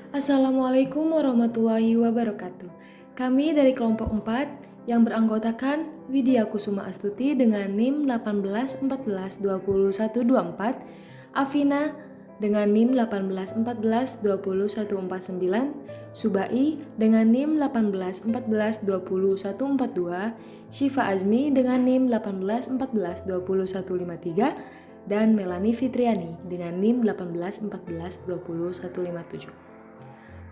Assalamualaikum warahmatullahi wabarakatuh. Kami dari kelompok 4 yang beranggotakan Widya Kusuma Astuti dengan NIM 18142124, Afina dengan NIM 18142149, Subai dengan NIM 18142142, Syifa Azmi dengan NIM 18142153, dan Melani Fitriani dengan NIM 1814121157.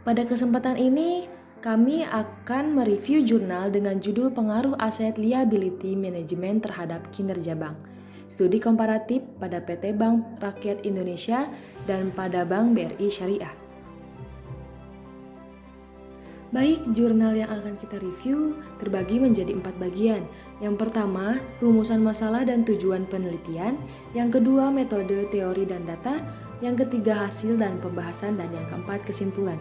Pada kesempatan ini, kami akan mereview jurnal dengan judul Pengaruh Aset Liability Management terhadap Kinerja Bank. Studi komparatif pada PT Bank Rakyat Indonesia dan pada Bank BRI Syariah. Baik, jurnal yang akan kita review terbagi menjadi 4 bagian. Yang pertama, rumusan masalah dan tujuan penelitian. Yang kedua, metode, teori, dan data. Yang ketiga, hasil dan pembahasan. Dan yang keempat, kesimpulan.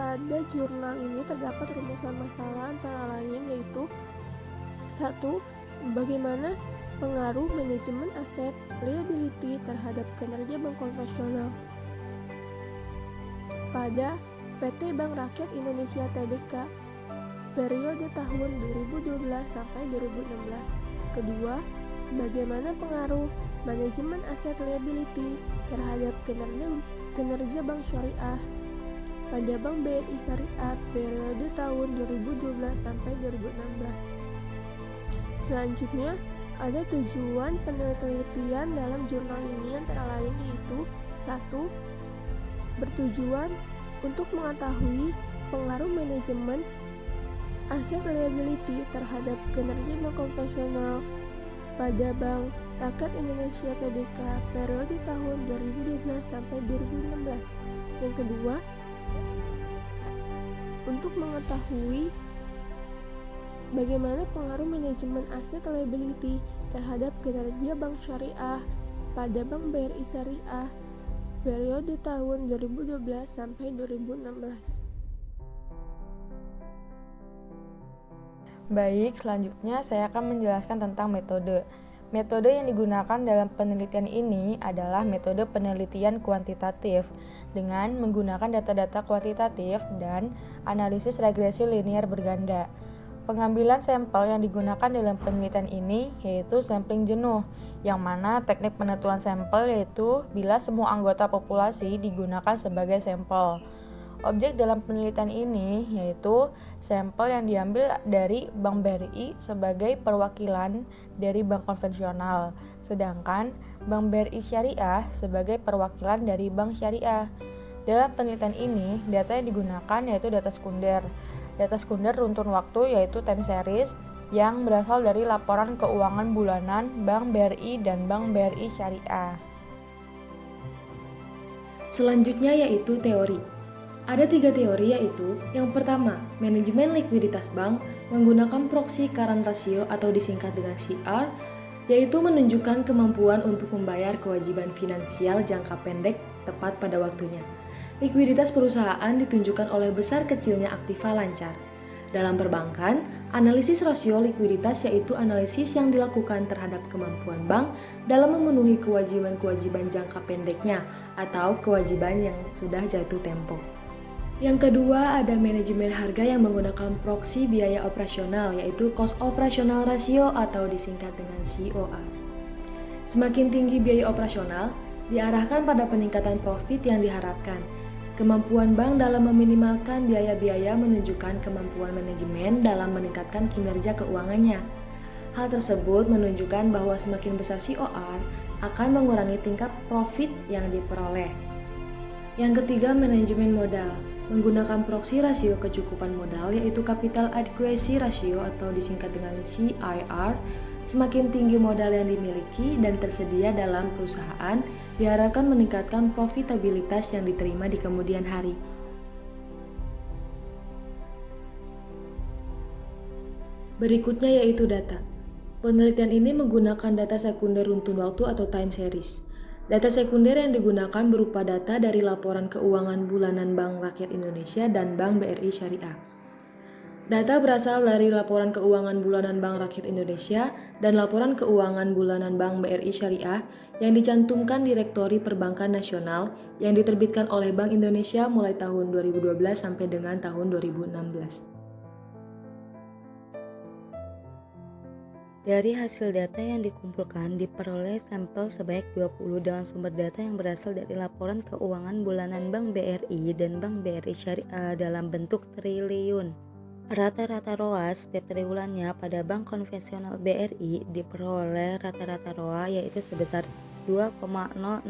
Pada jurnal ini terdapat rumusan masalah antara lain yaitu 1. Bagaimana pengaruh manajemen aset liability terhadap kinerja bank konvensional pada PT Bank Rakyat Indonesia Tbk periode tahun 2012 sampai 2016. Kedua, bagaimana pengaruh manajemen aset liability terhadap kinerja bank syariah pada Bank BRI Syariah periode tahun 2012 sampai 2016. Selanjutnya, ada tujuan penelitian dalam jurnal ini antara lain yaitu 1. Bertujuan untuk mengetahui pengaruh manajemen aset liability terhadap kinerja bank konvensional pada Bank Rakyat Indonesia Tbk periode tahun 2012 sampai 2016. Yang kedua, untuk mengetahui bagaimana pengaruh manajemen aset liability terhadap kinerja bank syariah pada Bank BRI Syariah periode tahun 2012 sampai 2016. Baik, selanjutnya saya akan menjelaskan tentang metode. Metode yang digunakan dalam penelitian ini adalah metode penelitian kuantitatif dengan menggunakan data-data kuantitatif dan analisis regresi linear berganda. Pengambilan sampel yang digunakan dalam penelitian ini yaitu sampling jenuh, yang mana teknik penentuan sampel yaitu bila semua anggota populasi digunakan sebagai sampel. Objek dalam penelitian ini yaitu sampel yang diambil dari Bank BRI sebagai perwakilan dari bank konvensional, sedangkan Bank BRI Syariah sebagai perwakilan dari bank syariah. Dalam penelitian ini, data yang digunakan yaitu data sekunder. Data sekunder runtun waktu yaitu time series yang berasal dari laporan keuangan bulanan Bank BRI dan Bank BRI Syariah. Selanjutnya yaitu teori. Ada 3 teori yaitu, yang pertama, manajemen likuiditas bank menggunakan proxy current ratio atau disingkat dengan CR, yaitu menunjukkan kemampuan untuk membayar kewajiban finansial jangka pendek tepat pada waktunya. Likuiditas perusahaan ditunjukkan oleh besar kecilnya aktiva lancar. Dalam perbankan, analisis rasio likuiditas yaitu analisis yang dilakukan terhadap kemampuan bank dalam memenuhi kewajiban-kewajiban jangka pendeknya atau kewajiban yang sudah jatuh tempo. Yang kedua, ada manajemen harga yang menggunakan proksi biaya operasional yaitu cost operational ratio atau disingkat dengan COR. Semakin tinggi biaya operasional, diarahkan pada peningkatan profit yang diharapkan. Kemampuan bank dalam meminimalkan biaya-biaya menunjukkan kemampuan manajemen dalam meningkatkan kinerja keuangannya. Hal tersebut menunjukkan bahwa semakin besar COR akan mengurangi tingkat profit yang diperoleh. Yang ketiga, manajemen modal menggunakan proxy rasio kecukupan modal yaitu capital adequacy ratio atau disingkat dengan CIR. Semakin tinggi modal yang dimiliki dan tersedia dalam perusahaan diharapkan meningkatkan profitabilitas yang diterima di kemudian hari. Berikutnya yaitu data. Penelitian ini menggunakan data sekunder runtun waktu atau time series. Data sekunder yang digunakan berupa data dari laporan keuangan bulanan Bank Rakyat Indonesia dan Bank BRI Syariah. Data berasal dari Laporan Keuangan Bulanan Bank Rakyat Indonesia dan Laporan Keuangan Bulanan Bank BRI Syariah yang dicantumkan Direktori Perbankan Nasional yang diterbitkan oleh Bank Indonesia mulai tahun 2012 sampai dengan tahun 2016. Dari hasil data yang dikumpulkan, diperoleh sampel sebanyak 20 dengan sumber data yang berasal dari Laporan Keuangan Bulanan Bank BRI dan Bank BRI Syariah dalam bentuk triliun. Rata-rata ROA setiap triwulannya pada bank konvensional BRI diperoleh rata-rata ROA yaitu sebesar 2,0649,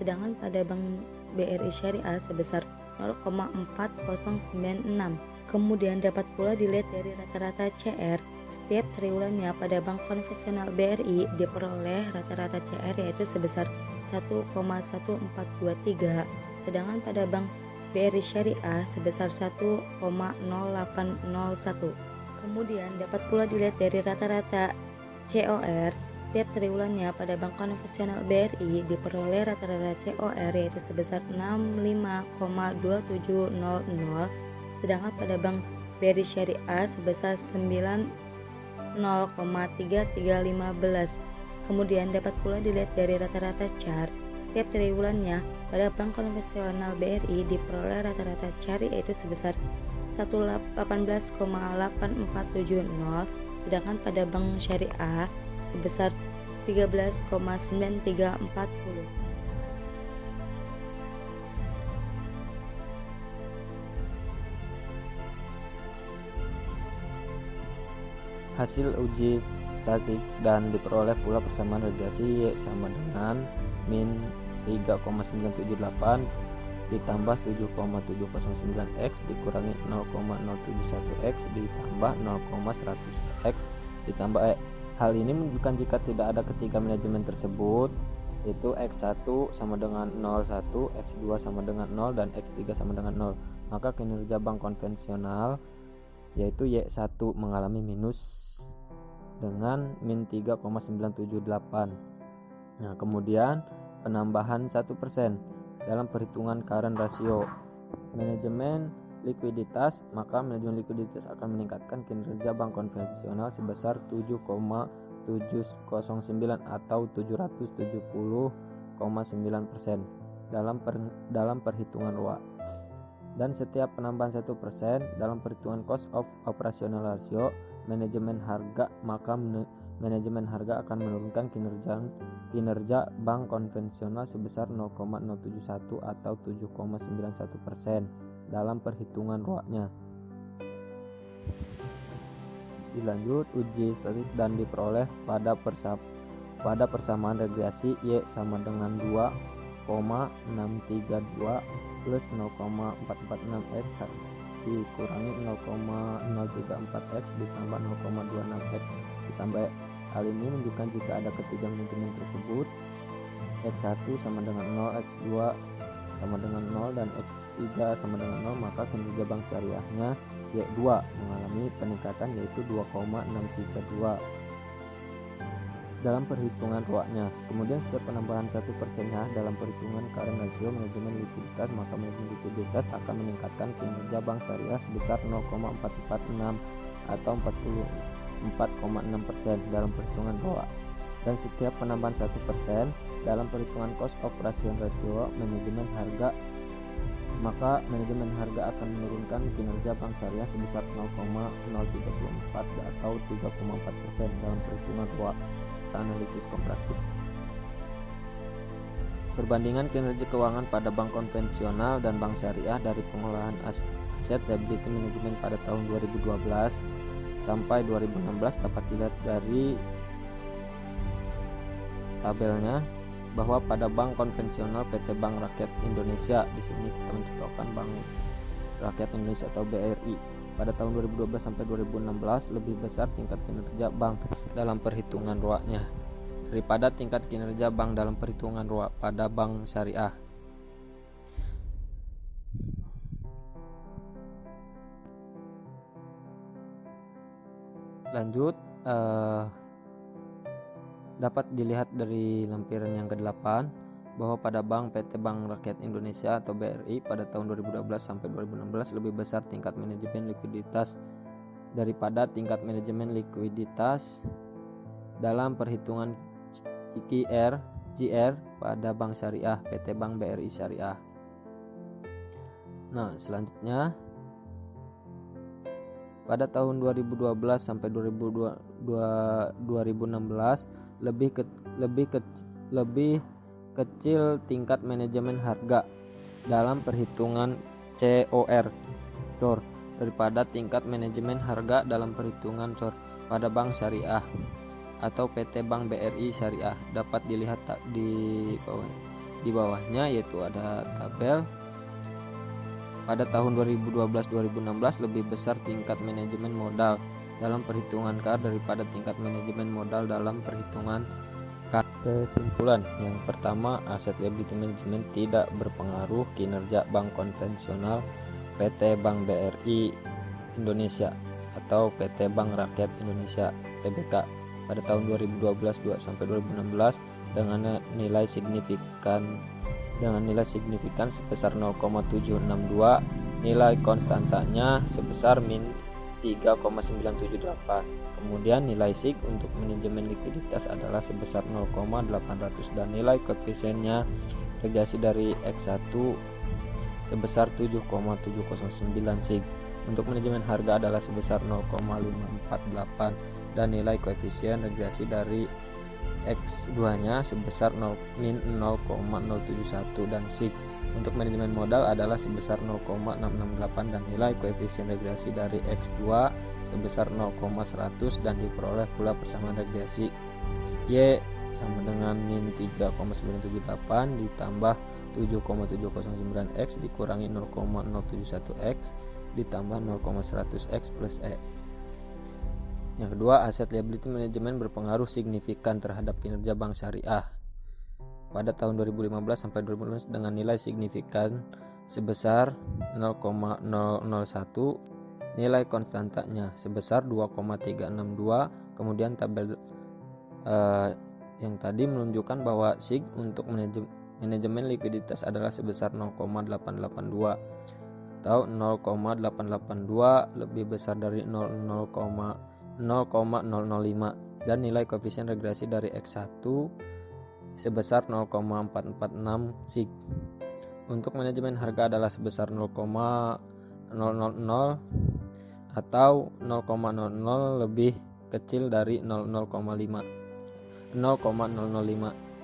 sedangkan pada bank BRI Syariah sebesar 0,4096. Kemudian dapat pula dilihat dari rata-rata CR setiap triwulannya pada bank konvensional BRI diperoleh rata-rata CR yaitu sebesar 1,1423, sedangkan pada bank BRI Syariah sebesar 1,0801. Kemudian dapat pula dilihat dari rata-rata COR setiap triwulannya pada bank konvensional BRI diperoleh rata-rata COR yaitu sebesar 65,2700, sedangkan pada bank BRI Syariah sebesar 90,3315. Kemudian dapat pula dilihat dari rata-rata CAR setiap triwulannya pada bank konvensional BRI diperoleh rata-rata CAR yaitu sebesar 118,8470, sedangkan pada bank syariah sebesar 13,9340. Hasil uji statistik dan diperoleh pula persamaan regresi Y sama dengan min 3,978 ditambah 7,709x dikurangi 0,071x ditambah 0,100x ditambah E. Hal ini menunjukkan jika tidak ada ketiga manajemen tersebut, yaitu x1 sama dengan 0,1, x2 sama dengan 0, dan x3 sama dengan 0, maka kinerja bank konvensional yaitu Y1 mengalami minus dengan min 3,978. Nah, kemudian penambahan 1% dalam perhitungan current ratio manajemen likuiditas, maka manajemen likuiditas akan meningkatkan kinerja bank konvensional sebesar 7,709 atau 770,9% dalam perhitungan ROA. Dan setiap penambahan 1% dalam perhitungan cost of operational ratio manajemen harga, maka manajemen harga akan menurunkan kinerja bank konvensional sebesar 0,071 atau 7,91% dalam perhitungan ROA-nya. Dilanjut uji statistik dan diperoleh pada persamaan regresi Y sama dengan 2,632 plus 0,446x dikurangi 0,034x ditambah 0,26x ditambah E. Hal ini menunjukkan jika ada ketiga manajemen tersebut, x1 sama dengan 0, x2 sama dengan 0, dan x3 sama dengan 0, maka kinerja bank syariahnya Y2 mengalami peningkatan yaitu 2,632 dalam perhitungan ROA-nya. Kemudian setiap penambahan 1%-nya dalam perhitungan current ratio manajemen likuiditas, maka manajemen likuiditas akan meningkatkan kinerja bank syariah sebesar 0,446 atau 44,6% dalam perhitungan ROA. Dan setiap penambahan 1% dalam perhitungan cost of operation ratio manajemen harga, maka manajemen harga akan menurunkan kinerja bank syariah sebesar 0,034 atau 3,4% dalam perhitungan ROA. Analisis komparatif. Perbandingan kinerja keuangan pada bank konvensional dan bank syariah dari pengelolaan aset liability management pada tahun 2012 sampai 2016 dapat dilihat dari tabelnya bahwa pada bank konvensional PT Bank Rakyat Indonesia, di sini kita mencontohkan Bank Rakyat Indonesia atau BRI, pada tahun 2012 sampai 2016 lebih besar tingkat kinerja bank dalam perhitungan ROA-nya daripada tingkat kinerja bank dalam perhitungan ROA pada bank syariah. Lanjut, dapat dilihat dari lampiran yang ke-8 bahwa pada Bank PT Bank Rakyat Indonesia atau BRI pada tahun 2012 sampai 2016 lebih besar tingkat manajemen likuiditas daripada tingkat manajemen likuiditas dalam perhitungan GR pada Bank Syariah PT Bank BRI Syariah. Nah, selanjutnya pada tahun 2012 sampai 2016 lebih kecil tingkat manajemen harga dalam perhitungan COR daripada tingkat manajemen harga dalam perhitungan COR pada Bank Syariah atau PT Bank BRI Syariah. Dapat dilihat di bawahnya, yaitu ada tabel. Pada tahun 2012-2016 lebih besar tingkat manajemen modal dalam perhitungan CAR daripada tingkat manajemen modal dalam perhitungan CAR. Kesimpulan yang pertama, aset liability management tidak berpengaruh kinerja bank konvensional PT Bank BRI Indonesia atau PT Bank Rakyat Indonesia (TBK) pada tahun 2012 sampai 2016 dengan nilai signifikan sebesar 0,762, nilai konstantanya sebesar min 3,978. Kemudian nilai SIG untuk manajemen likuiditas adalah sebesar 0,800 dan nilai koefisiennya regresi dari X1 sebesar 7,709 SIG. Untuk manajemen harga adalah sebesar 0,548 dan nilai koefisien regresi dari X2-nya sebesar min 0,071 dan SIG. Untuk manajemen modal adalah sebesar 0,668 dan nilai koefisien regresi dari X2 sebesar 0,100 dan diperoleh pula persamaan regresi Y sama dengan min 3,978 ditambah 7,709X dikurangi 0,071X ditambah 0,100X plus E. Yang kedua, aset liability management berpengaruh signifikan terhadap kinerja bank syariah pada tahun 2015 sampai 2016 dengan nilai signifikan sebesar 0,001, nilai konstantanya sebesar 2,362. Kemudian tabel yang tadi menunjukkan bahwa SIG untuk manajemen likuiditas adalah sebesar 0,882 atau 0,882 lebih besar dari 0,005 dan nilai koefisien regresi dari X1 sebesar 0,446 SIG. Untuk manajemen harga adalah sebesar 0,000 atau 0,00 lebih kecil dari 0,005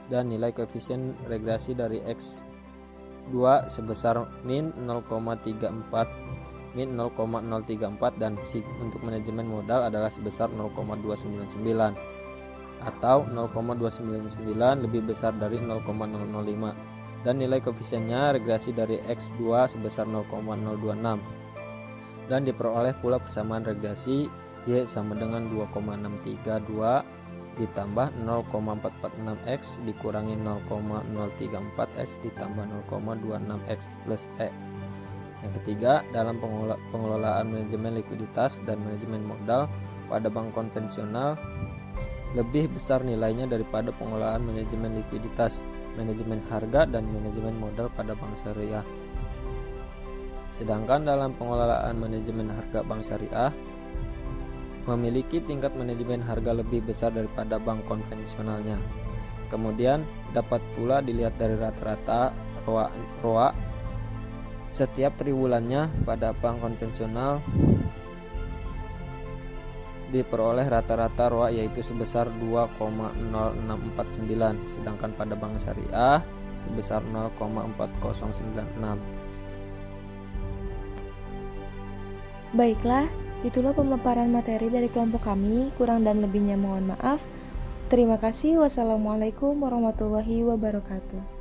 dan nilai koefisien regresi dari X2 sebesar min 0,034 dan SIG untuk manajemen modal adalah sebesar 0,299 atau 0,299 lebih besar dari 0,005 dan nilai koefisiennya regresi dari X2 sebesar 0,026 dan diperoleh pula persamaan regresi Y sama dengan 2,632 ditambah 0,446X dikurangi 0,034X ditambah 0,26X plus E. Yang ketiga, dalam pengelolaan manajemen likuiditas dan manajemen modal pada bank konvensional lebih besar nilainya daripada pengelolaan manajemen likuiditas, manajemen harga, dan manajemen modal pada bank syariah. Sedangkan dalam pengelolaan manajemen harga bank syariah memiliki tingkat manajemen harga lebih besar daripada bank konvensionalnya. Kemudian dapat pula dilihat dari rata-rata ROA setiap triwulannya pada bank konvensional diperoleh rata-rata ROA yaitu sebesar 2,0649, sedangkan pada bank syariah sebesar 0,4096. Baiklah, itulah pemaparan materi dari kelompok kami. Kurang dan lebihnya mohon maaf. Terima kasih. Wassalamualaikum warahmatullahi wabarakatuh.